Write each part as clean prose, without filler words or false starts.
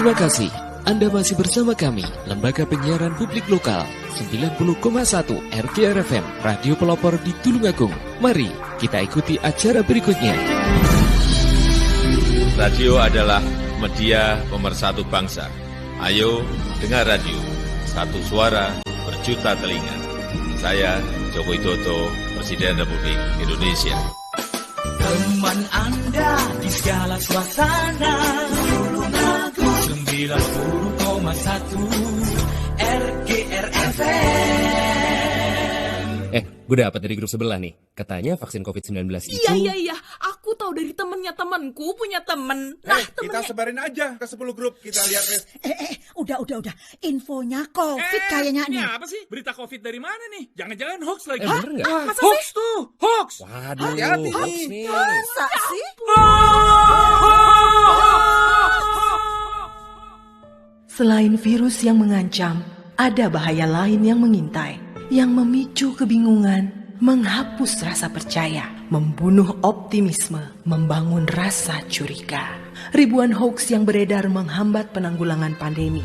Terima kasih. Anda masih bersama kami, Lembaga Penyiaran Publik Lokal 90,1 RGR FM, Radio Pelopor di Tulungagung. Mari kita ikuti acara berikutnya. Radio adalah media pemersatu bangsa. Ayo dengar radio, satu suara berjuta telinga. Saya Joko Widodo, Presiden Republik Indonesia. Teman Anda di segala suasana, Tulungagung 90,1 RGR FM. Gue dapat dari grup sebelah nih. Katanya vaksin COVID-19 itu... Iya. Aku tahu dari temennya temanku punya temen. Nah, kita sebarin aja ke 10 grup. Kita lihat. Udah. Infonya COVID kayaknya nih. Ini apa sih? Berita COVID dari mana nih? Jangan-jangan hoax lagi. Bener nggak? Masa hoax tuh? Hoax. Waduh, hati-hati. hoax nih. Masa sih? Selain virus yang mengancam, ada bahaya lain yang mengintai, yang memicu kebingungan, menghapus rasa percaya, membunuh optimisme, membangun rasa curiga. Ribuan hoax yang beredar menghambat penanggulangan pandemi.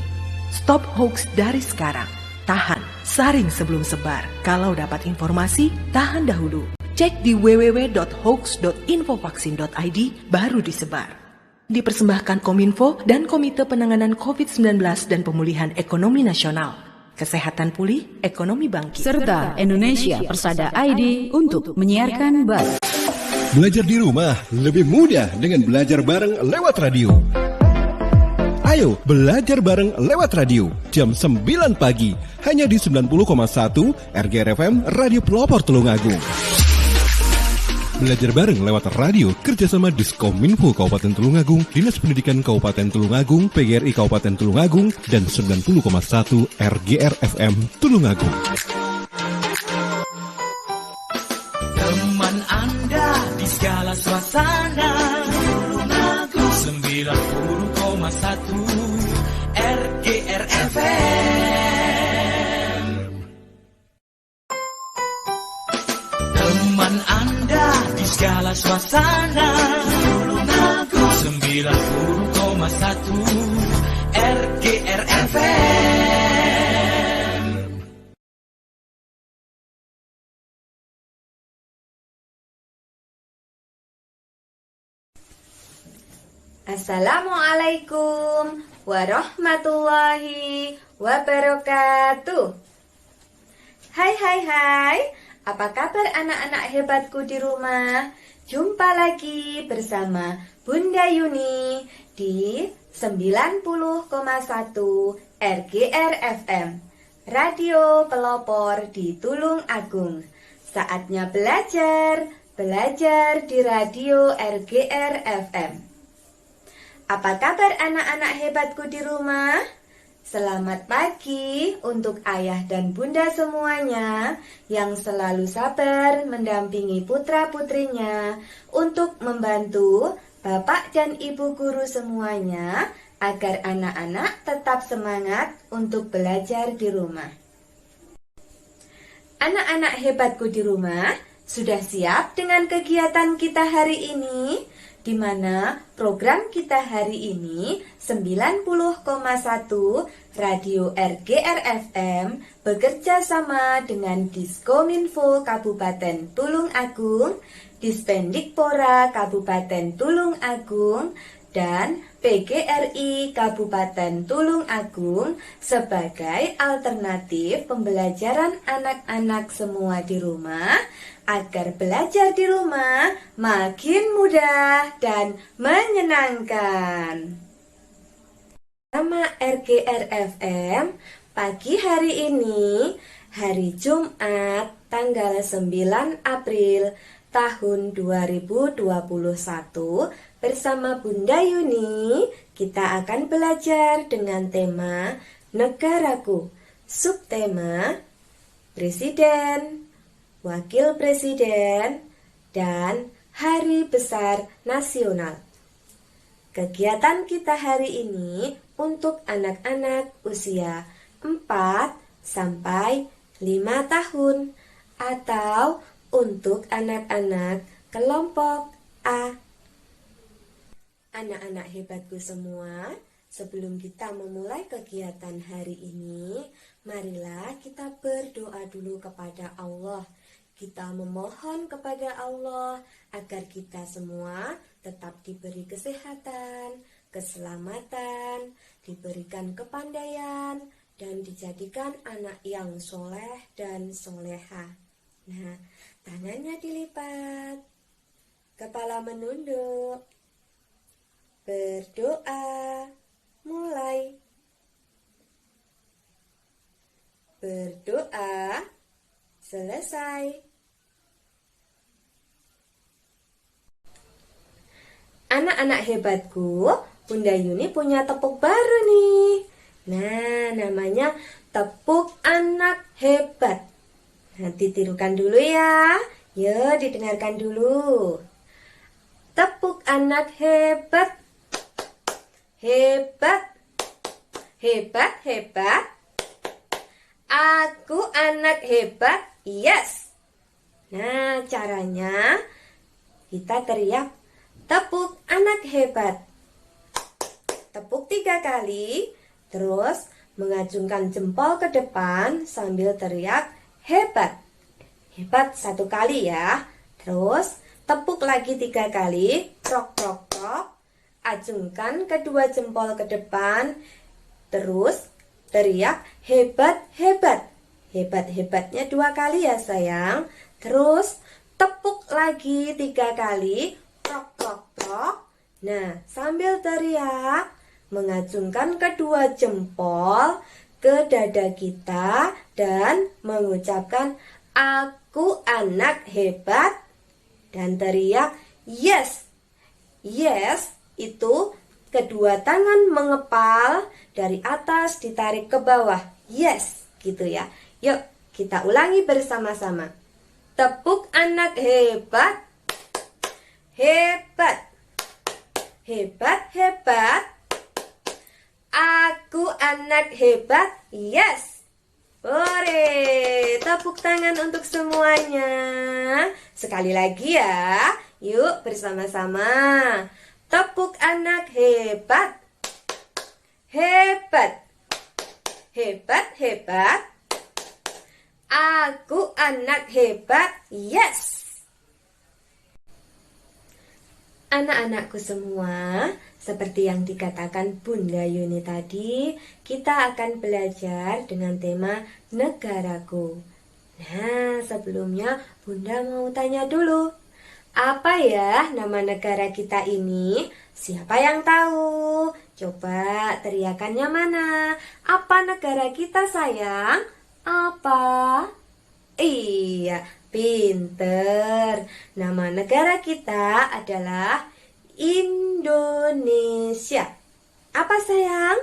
Stop hoax dari sekarang. Tahan, saring sebelum sebar. Kalau dapat informasi, tahan dahulu. Cek di www.hoax.infovaksin.id baru disebar. Dipersembahkan Kominfo dan Komite Penanganan COVID-19 dan Pemulihan Ekonomi Nasional. Kesehatan pulih, ekonomi bangkit. Serta Indonesia Persada ID untuk menyiarkan BAS. Belajar di rumah lebih mudah dengan belajar bareng lewat radio. Ayo belajar bareng lewat radio jam 9 pagi hanya di 90,1 RGR FM Radio Pelopor Tulungagung. Belajar bareng lewat radio kerjasama Diskominfo Kabupaten Tulungagung, Dinas Pendidikan Kabupaten Tulungagung, PGRI Kabupaten Tulungagung, dan 90,1 RGR FM Tulungagung. Teman Anda di segala suasana, Tulungagung 90,1 RGR FM. Teman Anda di segala suasana, Tulungagung 90,1 RGR FM. Assalamualaikum warahmatullahi wabarakatuh. Hai. Apa kabar anak-anak hebatku di rumah? Jumpa lagi bersama Bunda Yuni di 90,1 RGR FM, Radio Pelopor di Tulungagung. Saatnya belajar di radio RGR FM. Apa kabar anak-anak hebatku di rumah? Selamat pagi untuk ayah dan bunda semuanya yang selalu sabar mendampingi putra-putrinya untuk membantu bapak dan ibu guru semuanya agar anak-anak tetap semangat untuk belajar di rumah. Anak-anak hebatku di rumah, sudah siap dengan kegiatan kita hari ini? Di mana program kita hari ini 90,1 Radio RGR FM bekerja sama dengan Diskominfo Kabupaten Tulungagung, Dispendikpora Kabupaten Tulungagung, dan PGRI Kabupaten Tulungagung sebagai alternatif pembelajaran anak-anak semua di rumah agar belajar di rumah makin mudah dan menyenangkan. Nama RGR FM pagi hari ini, hari Jumat, tanggal 9 April tahun 2021, bersama Bunda Yuni, kita akan belajar dengan tema Negaraku, subtema Presiden, Wakil Presiden, dan Hari Besar Nasional. Kegiatan kita hari ini untuk anak-anak usia 4 sampai 5 tahun atau untuk anak-anak kelompok A. Anak-anak hebatku semua, Sebelum kita memulai kegiatan hari ini, marilah kita berdoa dulu kepada Allah. Kita memohon kepada Allah agar kita semua tetap diberi kesehatan, keselamatan, diberikan kepandaian, dan dijadikan anak yang soleh dan soleha. Nah, tangannya dilipat, kepala menunduk, berdoa. Mulai. Berdoa. Selesai. Anak-anak hebatku, Bunda Yuni punya tepuk baru nih. Nah, namanya tepuk anak hebat. Nanti tirukan dulu ya. Yuk, didengarkan dulu. Tepuk anak hebat. Hebat, hebat, hebat. Aku anak hebat, yes. Nah, caranya kita teriak, tepuk anak hebat. Tepuk 3 kali, terus mengacungkan jempol ke depan sambil teriak, hebat. Hebat 1 kali ya. Terus tepuk lagi 3 kali, krok, krok, krok. Acungkan kedua jempol ke depan, terus teriak hebat, hebat. Hebat-hebatnya 2 kali ya sayang. Terus tepuk lagi 3 kali, prok, prok, prok. Nah, sambil teriak, mengacungkan kedua jempol ke dada kita dan mengucapkan aku anak hebat. Dan teriak yes, yes. Itu kedua tangan mengepal dari atas ditarik ke bawah. Yes, gitu ya. Yuk, kita ulangi bersama-sama. Tepuk anak hebat. Hebat. Hebat, hebat. Aku anak hebat. Yes. Hore, tepuk tangan untuk semuanya. Sekali lagi ya. Yuk, bersama-sama. Tepuk anak hebat. Hebat. Hebat, hebat. Aku anak hebat. Yes. Anak-anakku semua, seperti yang dikatakan Bunda Yuni tadi, kita akan belajar dengan tema negaraku. Nah, sebelumnya Bunda mau tanya dulu. Apa ya nama negara kita ini? Siapa yang tahu? Coba teriakannya mana? Apa negara kita sayang? Apa? Iya, pinter. Nama negara kita adalah Indonesia. Apa sayang?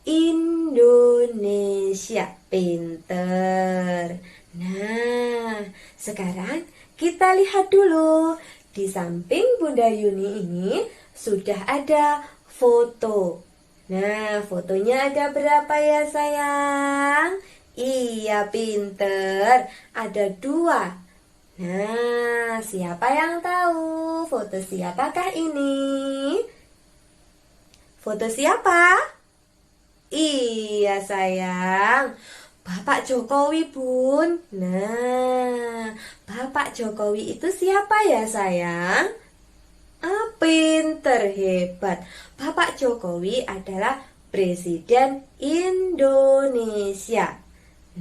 Indonesia. Pinter. Nah, sekarang kita lihat dulu, di samping Bunda Yuni ini sudah ada foto. Nah, fotonya ada berapa ya sayang? Iya, pinter. Ada 2. Nah, siapa yang tahu foto siapakah ini? Foto siapa? Iya sayang, Bapak Jokowi bun. Nah, Bapak Jokowi itu siapa ya sayang? Pinter, hebat. Bapak Jokowi adalah Presiden Indonesia.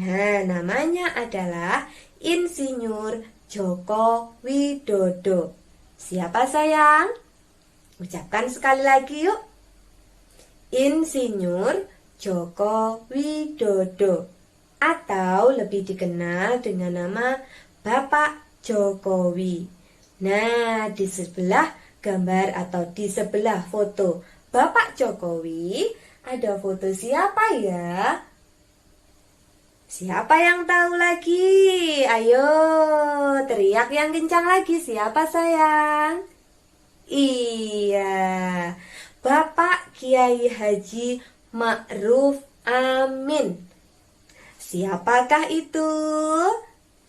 Nah, namanya adalah Insinyur Joko Widodo. Siapa sayang? Ucapkan sekali lagi yuk. Insinyur Joko Widodo, atau lebih dikenal dengan nama Bapak Jokowi. Nah, di sebelah gambar atau di sebelah foto Bapak Jokowi ada foto siapa ya? Siapa yang tahu lagi? Ayo, teriak yang kencang lagi. Siapa sayang? Iya, Bapak Kiai Haji Ma'ruf Amin. Siapakah itu?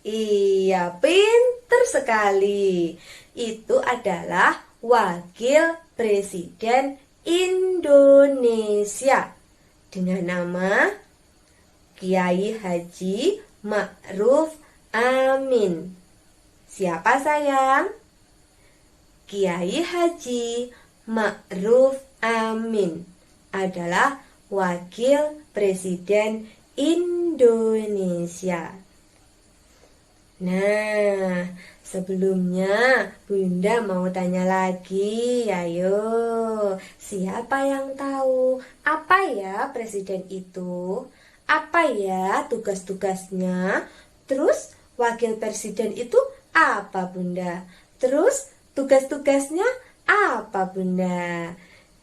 Iya, pinter sekali. Itu adalah Wakil Presiden Indonesia dengan nama Kiai Haji Ma'ruf Amin. Siapa sayang? Kiai Haji Ma'ruf Amin adalah Wakil Presiden Indonesia. Nah, sebelumnya Bunda mau tanya lagi, ayo. Siapa yang tahu apa ya presiden itu? Apa ya tugas-tugasnya? Terus wakil presiden itu apa, Bunda? Terus tugas-tugasnya apa, Bunda?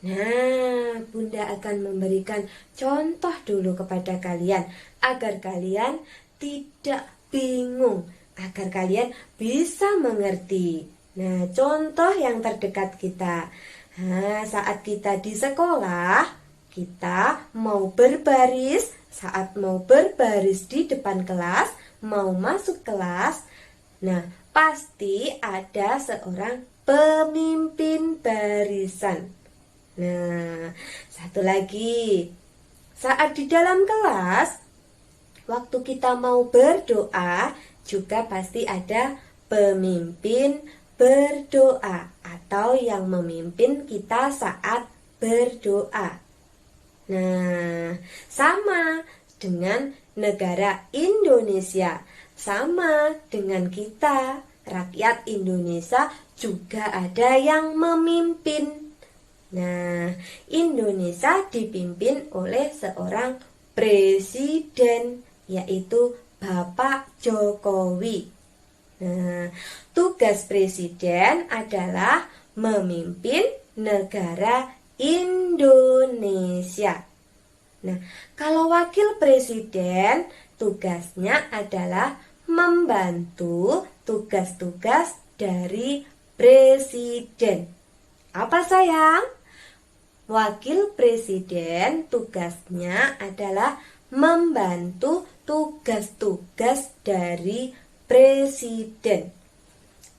Nah, Bunda akan memberikan contoh dulu kepada kalian agar kalian tidak bingung, agar kalian bisa mengerti. Nah, contoh yang terdekat kita. Nah, saat kita di sekolah, kita mau berbaris. Saat mau berbaris di depan kelas, mau masuk kelas, nah pasti ada seorang pemimpin barisan. Nah, satu lagi, saat di dalam kelas, waktu kita mau berdoa, juga pasti ada pemimpin berdoa atau yang memimpin kita saat berdoa. Nah, sama dengan negara Indonesia, sama dengan kita, rakyat Indonesia juga ada yang memimpin. Nah, Indonesia dipimpin oleh seorang presiden, yaitu Bapak Jokowi. Nah, tugas presiden adalah memimpin negara Indonesia. Nah, kalau wakil presiden tugasnya adalah membantu tugas-tugas dari presiden. Apa sayang? Wakil presiden tugasnya adalah membantu tugas-tugas dari presiden.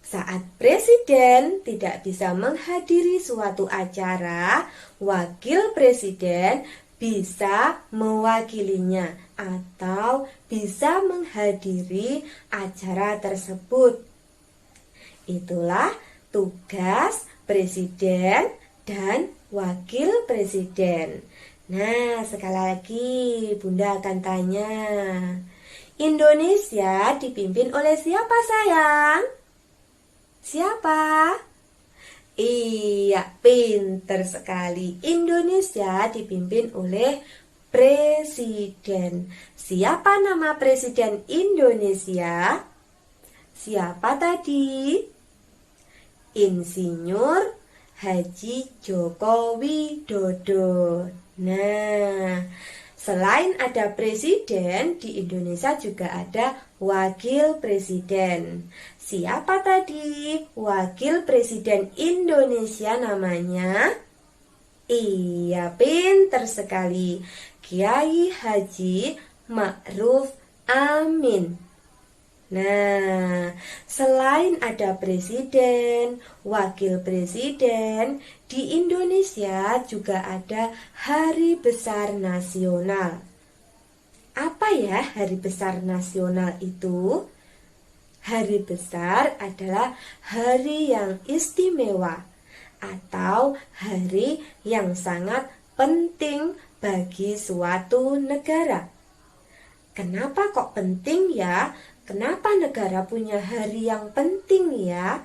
Saat presiden tidak bisa menghadiri suatu acara, wakil presiden bisa mewakilinya atau bisa menghadiri acara tersebut. Itulah tugas presiden dan wakil presiden. Nah, sekali lagi Bunda akan tanya, Indonesia dipimpin oleh siapa sayang? Siapa? Iya, pinter sekali. Indonesia dipimpin oleh presiden. Siapa nama presiden Indonesia? Siapa tadi? Insinyur Haji Joko Widodo. Nah, selain ada presiden, di Indonesia juga ada wakil presiden. Siapa tadi wakil presiden Indonesia namanya? Iya, pinter sekali. Kiai Haji Ma'ruf Amin. Nah, selain ada presiden, wakil presiden, di Indonesia juga ada hari besar nasional. Apa ya hari besar nasional itu? Hari besar adalah hari yang istimewa atau hari yang sangat penting bagi suatu negara. Kenapa kok penting ya? Kenapa negara punya hari yang penting ya?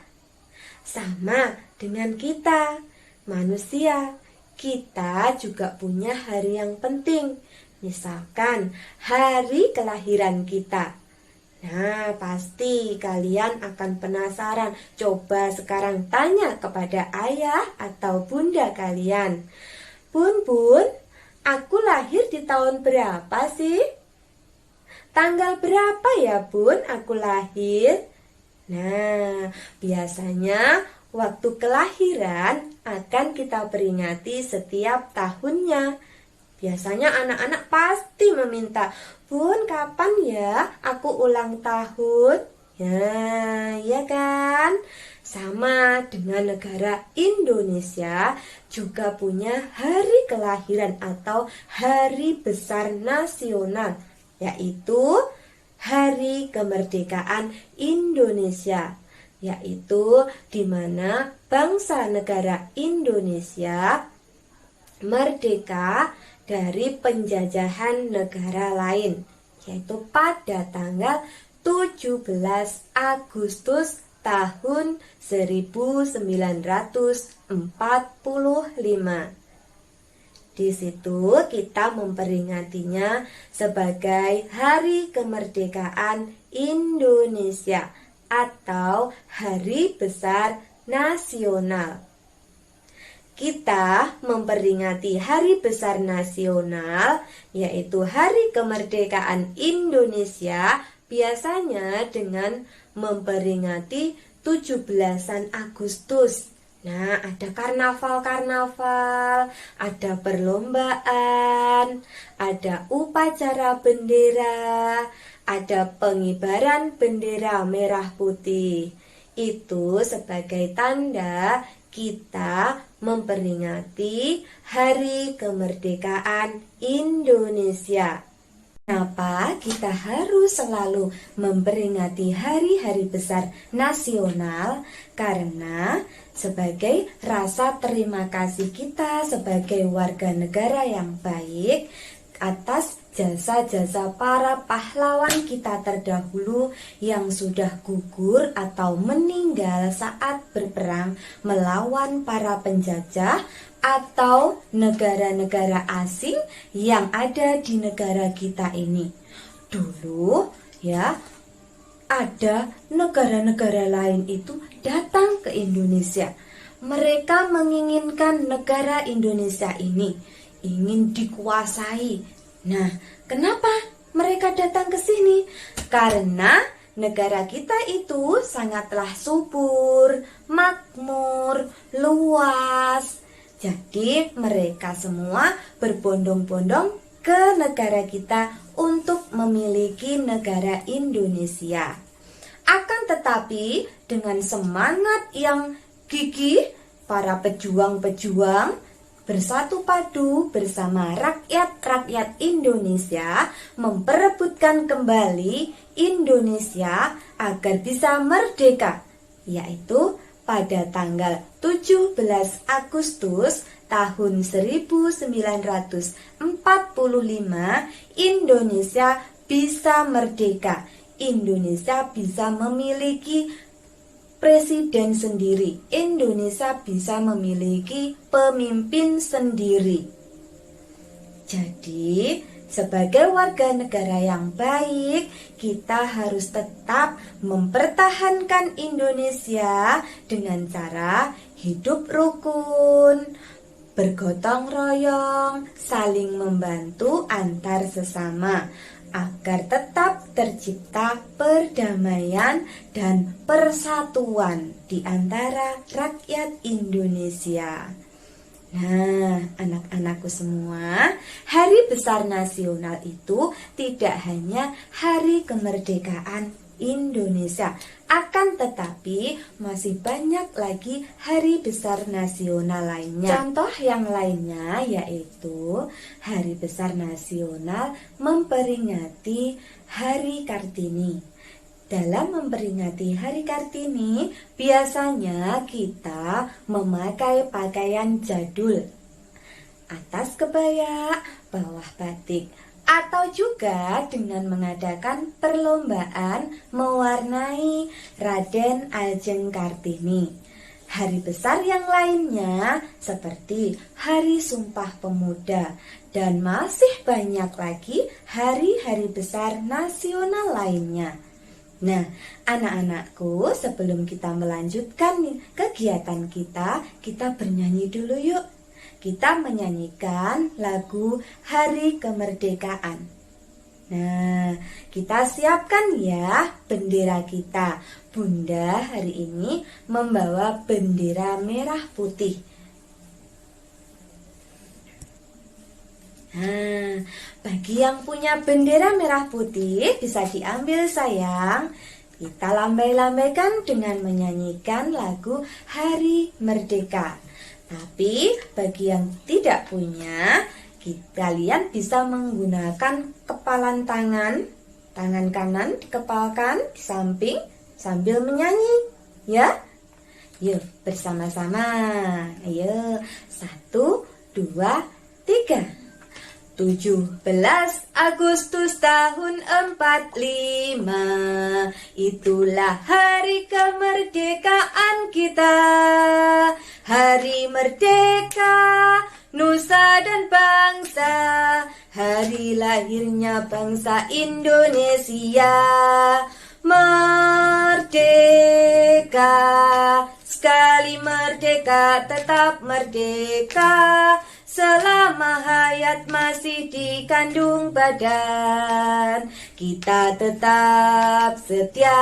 Sama dengan kita, manusia. Kita juga punya hari yang penting. Misalkan hari kelahiran kita. Nah, pasti kalian akan penasaran. Coba sekarang tanya kepada ayah atau bunda kalian. Bun, aku lahir di tahun berapa sih? Tanggal berapa ya, Bun, aku lahir? Nah, biasanya waktu kelahiran akan kita peringati setiap tahunnya. Biasanya anak-anak pasti meminta, Bun, kapan ya aku ulang tahun? Nah, ya kan? Sama dengan negara Indonesia juga punya hari kelahiran atau hari besar nasional, yaitu Hari Kemerdekaan Indonesia, yaitu di mana bangsa negara Indonesia merdeka dari penjajahan negara lain, yaitu pada tanggal 17 Agustus tahun 1945. Di situ kita memperingatinya sebagai Hari Kemerdekaan Indonesia atau Hari Besar Nasional. Kita memperingati Hari Besar Nasional, yaitu Hari Kemerdekaan Indonesia, biasanya dengan memperingati 17-an Agustus. Nah, ada karnaval-karnaval, ada perlombaan, ada upacara bendera, ada pengibaran bendera merah putih. Itu sebagai tanda kita memperingati Hari Kemerdekaan Indonesia. Kenapa kita harus selalu memperingati hari-hari besar nasional? Karena sebagai rasa terima kasih kita sebagai warga negara yang baik atas jasa-jasa para pahlawan kita terdahulu yang sudah gugur atau meninggal saat berperang melawan para penjajah atau negara-negara asing yang ada di negara kita ini. Dulu ya, ada negara-negara lain itu datang ke Indonesia. Mereka menginginkan negara Indonesia ini ingin dikuasai. Nah, kenapa mereka datang ke sini? Karena negara kita itu sangatlah subur, makmur, luas. Jadi mereka semua berbondong-bondong ke negara kita untuk memiliki negara Indonesia. Akan tetapi dengan semangat yang gigih, para pejuang-pejuang bersatu padu bersama rakyat-rakyat Indonesia memperebutkan kembali Indonesia agar bisa merdeka, yaitu pada tanggal 17 Agustus tahun 1945 Indonesia bisa merdeka. Indonesia bisa memiliki presiden sendiri. Indonesia bisa memiliki pemimpin sendiri. Jadi, sebagai warga negara yang baik, kita harus tetap mempertahankan Indonesia dengan cara hidup rukun, bergotong royong, saling membantu antar sesama, agar tetap tercipta perdamaian dan persatuan di antara rakyat Indonesia. Nah, anak-anakku semua, Hari Besar Nasional itu tidak hanya hari kemerdekaan Indonesia, akan tetapi masih banyak lagi hari besar nasional lainnya. Contoh yang lainnya yaitu Hari Besar Nasional memperingati Hari Kartini. Dalam memperingati Hari Kartini, biasanya kita memakai pakaian jadul, atas kebaya, bawah batik, atau juga dengan mengadakan perlombaan mewarnai Raden Ajeng Kartini. Hari besar yang lainnya seperti Hari Sumpah Pemuda dan masih banyak lagi hari-hari besar nasional lainnya. Nah, anak-anakku, sebelum kita melanjutkan kegiatan kita bernyanyi dulu yuk. Kita menyanyikan lagu Hari Kemerdekaan. Nah, kita siapkan ya bendera kita. Bunda hari ini membawa bendera merah putih. Nah, bagi yang punya bendera merah putih bisa diambil sayang. Kita lambai-lambaikan dengan menyanyikan lagu Hari Merdeka. Tapi bagi yang tidak punya, kalian bisa menggunakan kepalan tangan kanan dikepalkan di samping sambil menyanyi, ya. Yuk bersama-sama. Ayo, 1, 2, 3. 17 Agustus tahun 45, itulah hari kemerdekaan kita. Hari merdeka, nusa dan bangsa, hari lahirnya bangsa Indonesia. Merdeka, sekali merdeka, tetap merdeka. Selama hayat masih dikandung badan, kita tetap setia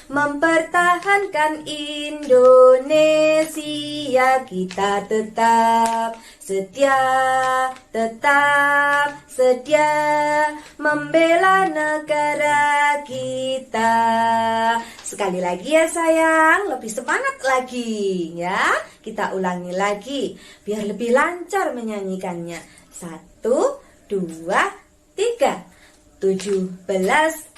mempertahankan Indonesia. Kita tetap setia membela negara kita. Sekali lagi ya sayang, lebih semangat lagi ya. Kita ulangi lagi biar lebih lancar menyanyikannya. 1, 2, 3. 17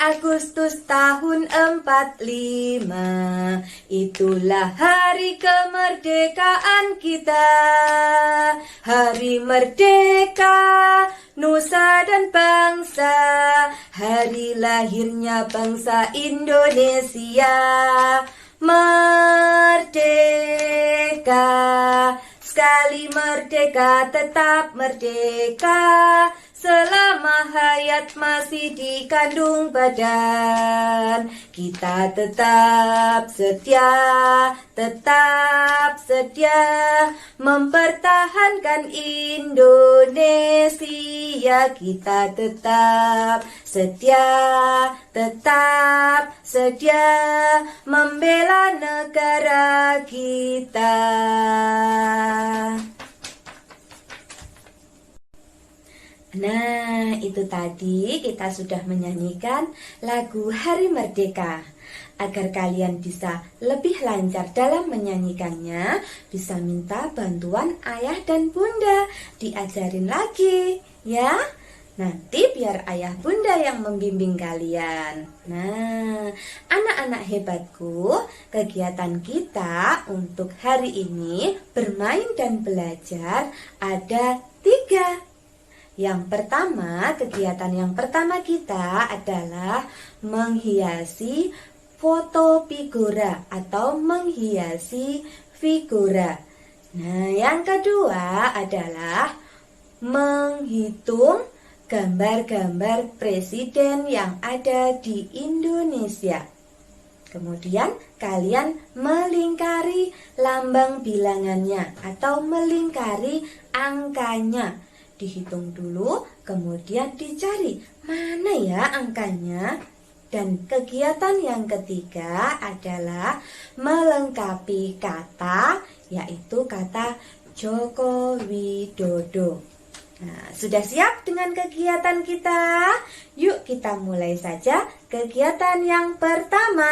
Agustus tahun 45, itulah hari kemerdekaan kita. Hari merdeka, nusa dan bangsa, hari lahirnya bangsa Indonesia. Merdeka, sekali merdeka, tetap merdeka. Selama hayat masih dikandung badan, kita tetap setia mempertahankan Indonesia. Kita tetap setia membela negara kita. Nah, itu tadi kita sudah menyanyikan lagu Hari Merdeka. Agar kalian bisa lebih lancar dalam menyanyikannya, bisa minta bantuan ayah dan bunda, diajarin lagi, ya. Nanti biar ayah bunda yang membimbing kalian. Nah, anak-anak hebatku, kegiatan kita untuk hari ini bermain dan belajar ada 3. Yang pertama, kegiatan yang pertama kita adalah menghiasi foto figura atau menghiasi figura. Nah, yang kedua adalah menghitung gambar-gambar presiden yang ada di Indonesia. Kemudian kalian melingkari lambang bilangannya atau melingkari angkanya. Dihitung dulu, kemudian dicari mana ya angkanya. Dan kegiatan yang ketiga adalah melengkapi kata, yaitu kata Joko Widodo. Nah, sudah siap dengan kegiatan kita? Yuk kita mulai saja kegiatan yang pertama.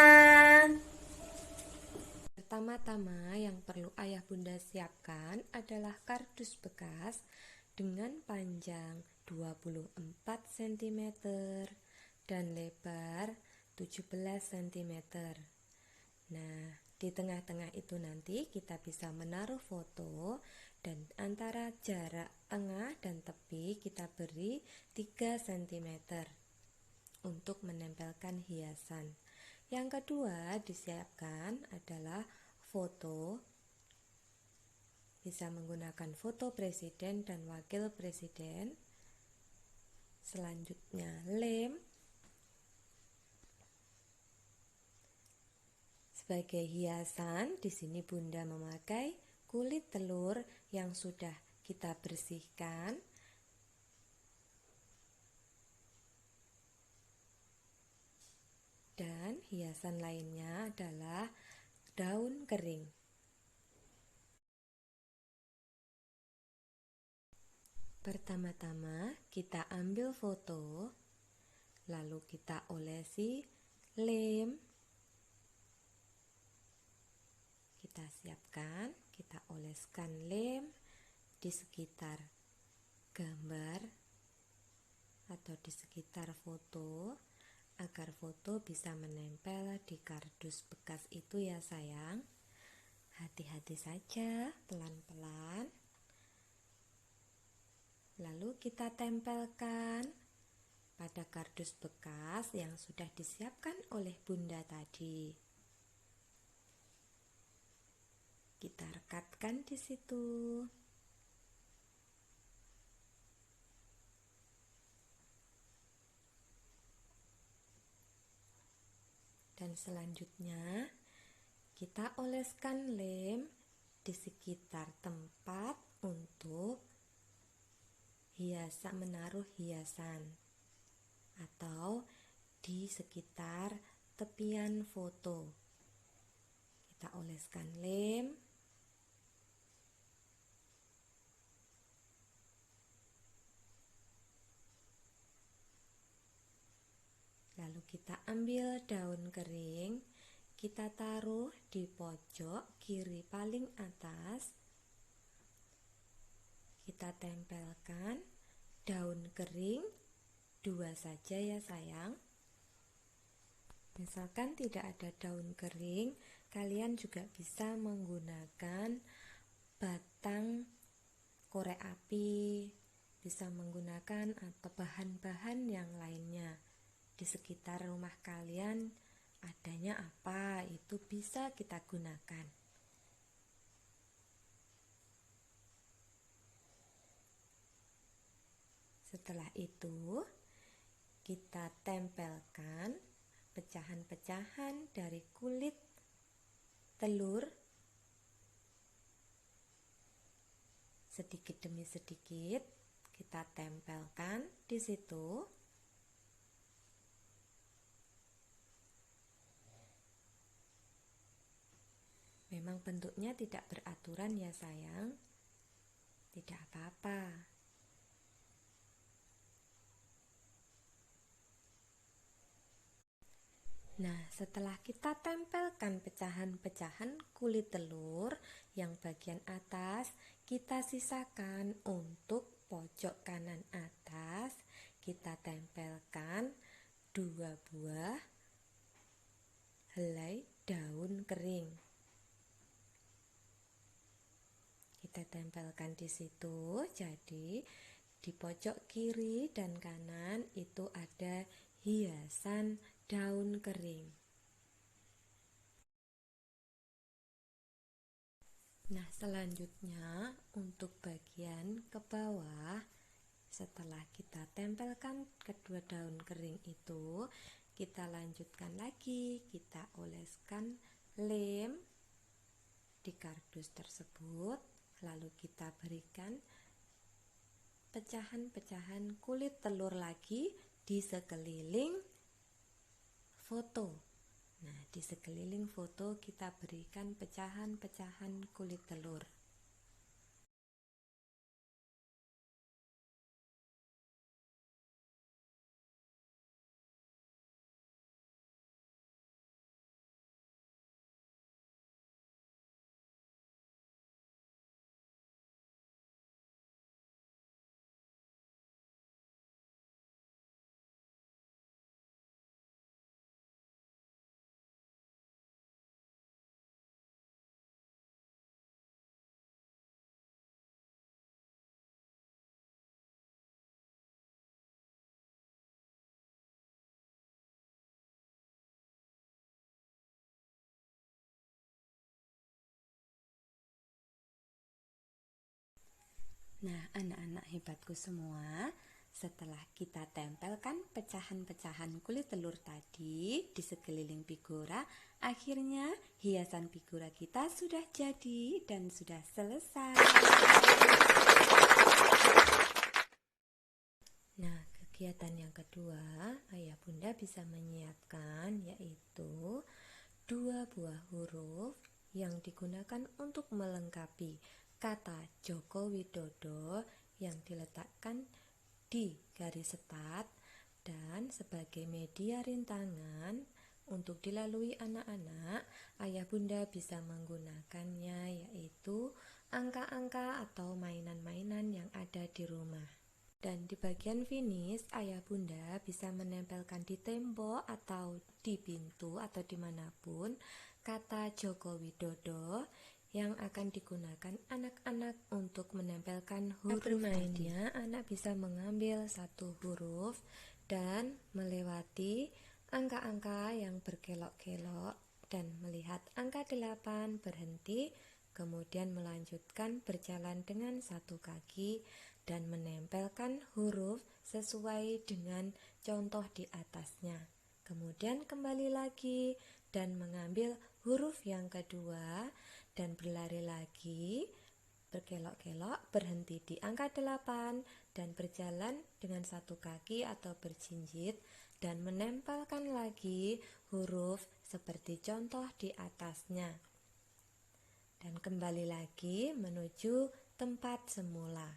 Pertama-tama yang perlu ayah bunda siapkan adalah kardus bekas dengan panjang 24 cm dan lebar 17 cm. Nah, di tengah-tengah itu nanti kita bisa menaruh foto dan antara jarak tengah dan tepi kita beri 3 cm untuk menempelkan hiasan. Yang kedua disiapkan adalah foto. Bisa menggunakan foto presiden dan wakil presiden. Selanjutnya lem. Sebagai hiasan, di sini Bunda memakai kulit telur yang sudah kita bersihkan. Dan hiasan lainnya adalah daun kering. Pertama-tama kita ambil foto, Lalu kita olesi lem. Kita siapkan, kita oleskan lem di sekitar gambar atau di sekitar foto agar foto bisa menempel di kardus bekas itu ya sayang. Hati-hati saja, pelan-pelan. Lalu kita tempelkan pada kardus bekas yang sudah disiapkan oleh Bunda tadi. Kita rekatkan di situ. Dan selanjutnya kita oleskan lem di sekitar tempat untuk menaruh hiasan atau di sekitar tepian foto. Kita oleskan lem. Lalu kita ambil daun kering, kita taruh di pojok kiri paling atas. Kita tempelkan daun kering 2 saja ya sayang. Misalkan tidak ada daun kering, kalian juga bisa menggunakan batang korek api, bisa menggunakan atau bahan-bahan yang lainnya. Di sekitar rumah kalian adanya apa, itu bisa kita gunakan. Setelah itu kita tempelkan pecahan-pecahan dari kulit telur sedikit demi sedikit, kita tempelkan di situ. Memang bentuknya tidak beraturan ya sayang, tidak apa-apa. Nah, setelah kita tempelkan pecahan-pecahan kulit telur yang bagian atas, kita sisakan untuk pojok kanan atas. Kita tempelkan 2 buah helai daun kering. Kita tempelkan di situ, jadi di pojok kiri dan kanan itu ada hiasan daun kering. Nah, selanjutnya untuk bagian ke bawah, setelah kita tempelkan kedua daun kering itu, kita lanjutkan lagi, kita oleskan lem di kardus tersebut. Lalu kita berikan pecahan-pecahan kulit telur lagi di sekeliling foto. Nah, di sekeliling foto kita berikan pecahan-pecahan kulit telur. Nah, anak-anak hebatku semua, setelah kita tempelkan pecahan-pecahan kulit telur tadi di sekeliling figura, akhirnya hiasan figura kita sudah jadi dan sudah selesai. Nah, kegiatan yang kedua, ayah bunda bisa menyiapkan yaitu 2 buah huruf yang digunakan untuk melengkapi kata Joko Widodo yang diletakkan di garis start Dan sebagai media rintangan untuk dilalui anak-anak, ayah bunda bisa menggunakannya, yaitu angka-angka atau mainan-mainan yang ada di rumah. Dan di bagian finish, ayah bunda bisa menempelkan di tembok atau di pintu atau dimanapun kata Joko Widodo yang akan digunakan anak-anak untuk menempelkan huruf. Bermainnya, anak bisa mengambil satu huruf dan melewati angka-angka yang berkelok-kelok dan melihat angka 8 berhenti, kemudian melanjutkan berjalan dengan satu kaki dan menempelkan huruf sesuai dengan contoh di atasnya. Kemudian kembali lagi dan mengambil huruf yang kedua dan berlari lagi, berkelok-kelok, berhenti di angka 8 dan berjalan dengan satu kaki atau berjinjit dan menempelkan lagi huruf seperti contoh di atasnya. Dan kembali lagi menuju tempat semula.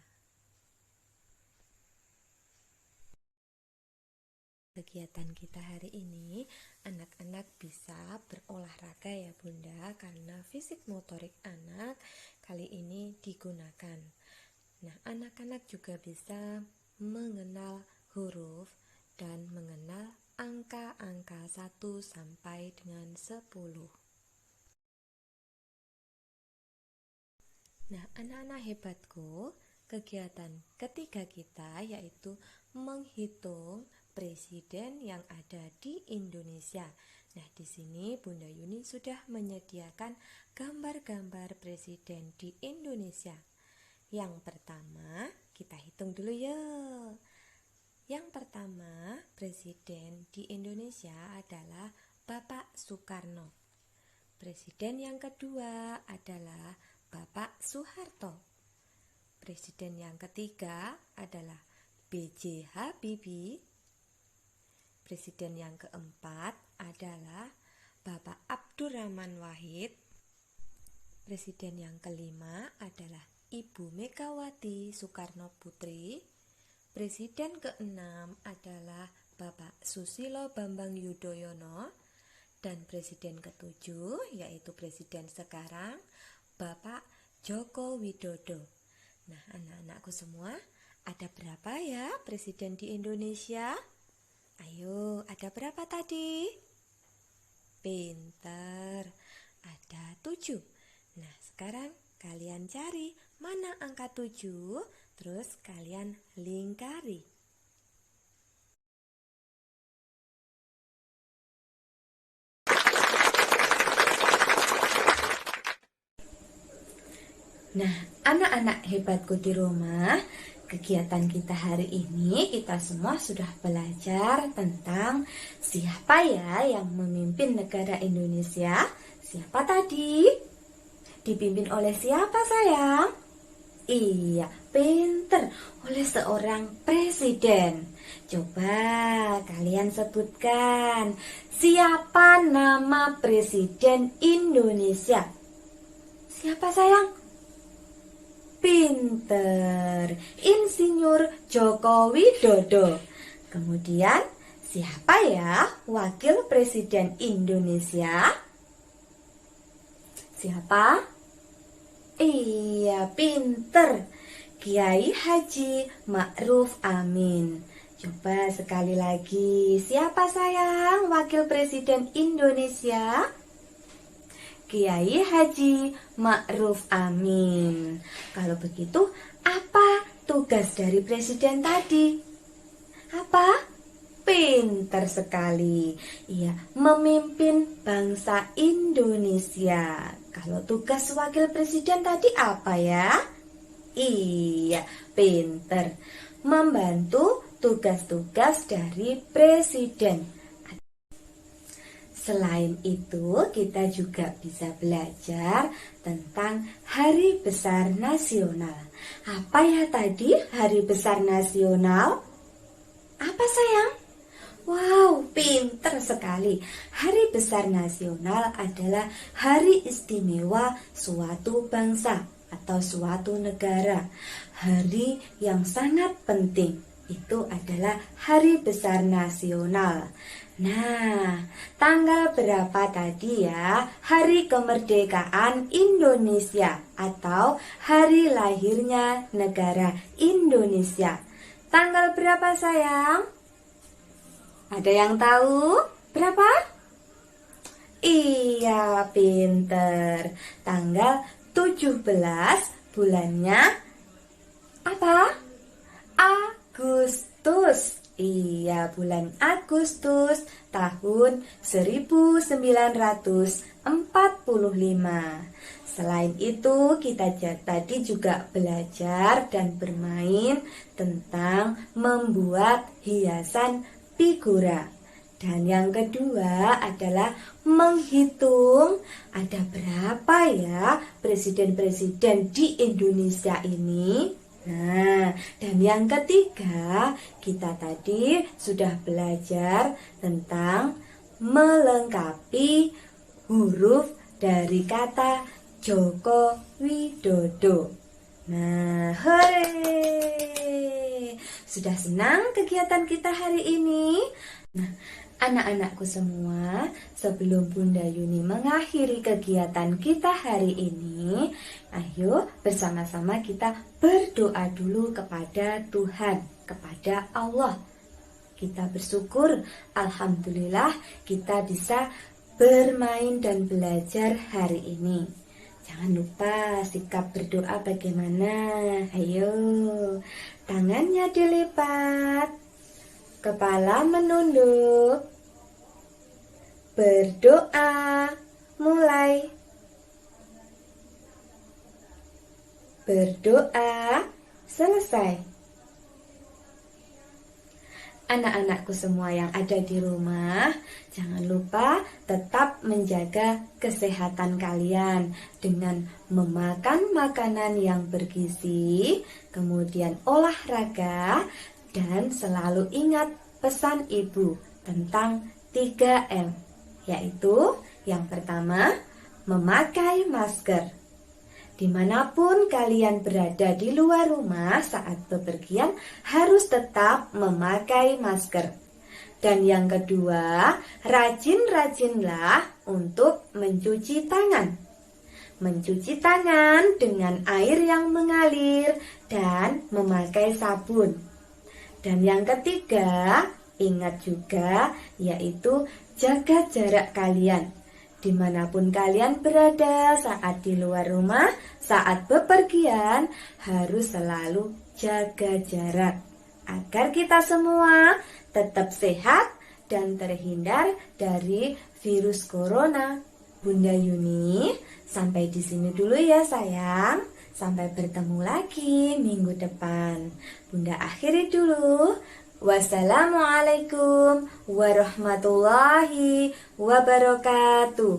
Kegiatan kita hari ini, anak-anak bisa berolahraga ya bunda, karena fisik motorik anak kali ini digunakan. Nah, anak-anak juga bisa mengenal huruf dan mengenal angka-angka 1 sampai dengan 10. Nah, anak-anak hebatku, kegiatan ketiga kita yaitu menghitung presiden yang ada di Indonesia. Nah, di sini Bunda Yuni sudah menyediakan gambar-gambar presiden di Indonesia. Yang pertama, kita hitung dulu ya. Yang pertama, presiden di Indonesia adalah Bapak Soekarno. Presiden yang kedua adalah Bapak Soeharto. Presiden yang ketiga adalah B.J. Habibie. Presiden yang keempat adalah Bapak Abdurrahman Wahid. Presiden yang kelima adalah Ibu Megawati Soekarno Putri. Presiden keenam adalah Bapak Susilo Bambang Yudhoyono. Dan presiden ketujuh, yaitu presiden sekarang, Bapak Joko Widodo. Nah, anak-anakku semua, ada berapa ya presiden di Indonesia? Ayo, ada berapa tadi? Pinter, ada 7. Nah, sekarang kalian cari mana angka 7, terus kalian lingkari. Nah, anak-anak hebatku di rumah, kegiatan kita hari ini kita semua sudah belajar tentang siapa ya yang memimpin negara Indonesia. Siapa tadi? Dipimpin oleh siapa sayang? Iya, pinter, oleh seorang presiden. Coba kalian sebutkan, siapa nama presiden Indonesia? Siapa sayang? Pinter, Insinyur Joko Widodo. Kemudian siapa ya wakil presiden Indonesia? Siapa? Iya, pinter, Kiai Haji Ma'ruf Amin. Coba sekali lagi, siapa sayang wakil presiden Indonesia? Kiai Haji Ma'ruf Amin. Kalau begitu, apa tugas dari presiden tadi? Apa? Pinter sekali. Iya, memimpin bangsa Indonesia. Kalau tugas wakil presiden tadi apa ya? Iya, pinter. Membantu tugas-tugas dari presiden. Selain itu, kita juga bisa belajar tentang Hari Besar Nasional. Apa ya tadi Hari Besar Nasional? Apa sayang? Wow, pinter sekali. Hari Besar Nasional adalah hari istimewa suatu bangsa atau suatu negara. Hari yang sangat penting. itu adalah hari besar nasional. Nah, tanggal berapa tadi ya hari kemerdekaan Indonesia atau hari lahirnya negara Indonesia? Tanggal berapa sayang? Ada yang tahu? Berapa? Iya, pinter. Tanggal 17 bulannya apa? Agustus. Iya, bulan Agustus tahun 1945. Selain itu, kita tadi juga belajar dan bermain tentang membuat hiasan figura. Dan yang kedua adalah menghitung ada berapa ya presiden-presiden di Indonesia ini. Nah, dan yang ketiga, kita tadi sudah belajar tentang melengkapi huruf dari kata Joko Widodo. Nah, hore! Sudah senang kegiatan kita hari ini? Nah, anak-anakku semua, sebelum Bunda Yuni mengakhiri kegiatan kita hari ini, ayo bersama-sama kita berdoa dulu kepada Tuhan, kepada Allah. Kita bersyukur, alhamdulillah kita bisa bermain dan belajar hari ini. Jangan lupa sikap berdoa bagaimana. Ayo, tangannya dilipat, kepala menunduk, berdoa, mulai. Berdoa, selesai. Anak-anakku semua yang ada di rumah, jangan lupa tetap menjaga kesehatan kalian dengan memakan makanan yang bergizi, kemudian olahraga, dan selalu ingat pesan ibu tentang 3M, yaitu yang pertama, memakai masker. Dimanapun kalian berada di luar rumah saat bepergian harus tetap memakai masker. Dan yang kedua, rajin-rajinlah untuk mencuci tangan. Mencuci tangan dengan air yang mengalir dan memakai sabun. Dan yang ketiga, ingat juga yaitu jaga jarak kalian. Dimanapun kalian berada saat di luar rumah, saat bepergian, harus selalu jaga jarak. Agar kita semua tetap sehat dan terhindar dari virus corona. Bunda Yuni, sampai di sini dulu ya sayang. Sampai bertemu lagi minggu depan. Bunda akhiri dulu. Wassalamualaikum warahmatullahi wabarakatuh.